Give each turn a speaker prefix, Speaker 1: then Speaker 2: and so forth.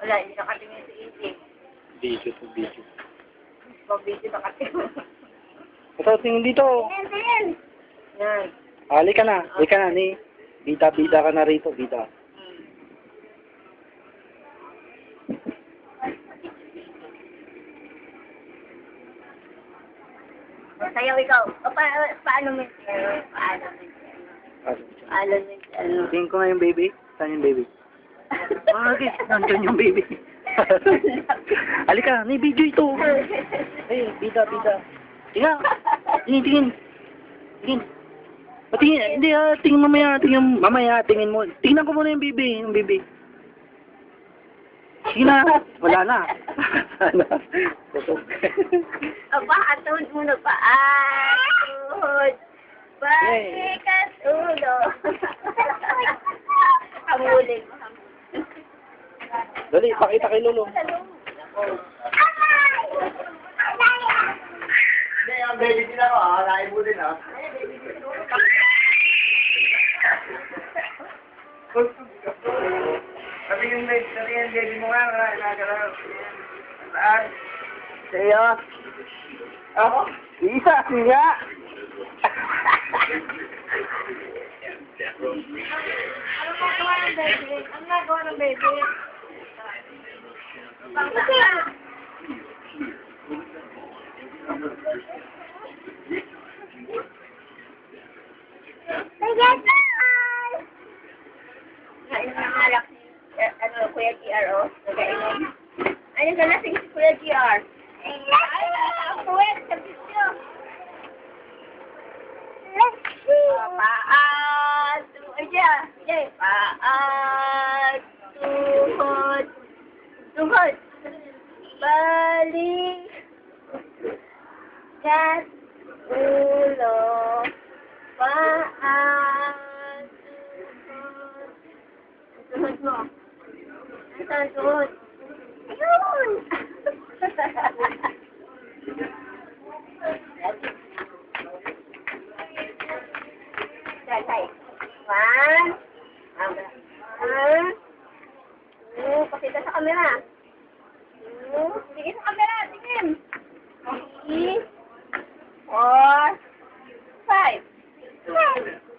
Speaker 1: Wala, hindi nakatingin si Ising.
Speaker 2: Video to video.
Speaker 1: Pag-video nakatingin.
Speaker 2: Ito, tingin dito.
Speaker 1: Tingin! Yan.
Speaker 2: Halika na. Halika na, ni. Bida-bida ka na rito, bida.
Speaker 1: Sayaw ikaw. O, paano mo yung paano mo yung
Speaker 2: Tingin ko nga yung baby. Saan yung baby? Bakit? Nandun yung baby. Halika, may video ito. Ay, bida, bida. Tingnan. Tingin, tingin. Tingin. Tingin, hindi tingin mamaya, tingin mo. Tingnan ko muna yung baby, Sige na, wala na.
Speaker 1: Aba, atun muna pa. Atun. Balikat ulo. Hamuling.
Speaker 2: Dali, pakita kay Lolo.
Speaker 3: Hindi, ang baby din ako lain mo din Sabi yung baby mo nga, nagalaw. Saan?
Speaker 2: Sa'yo. Ako? Isa, nga.
Speaker 1: Ano nagawa ng baby? Ano nagawa ng baby? Kuya GR, oh. Nagainom. Ay, nagalasing si Kuya GR. Ay, kuwet sa video. Paat. Ay, diya. Paat. Tuhod. Tuhod. Balik. Kat. Ulo. Paat. Tuhod. Tuhod mo. Saan tuhod? Ayun! Say. One. Two. Pakita sa camera. Two. Sige sa camera. Tingin. 3, 4, 5.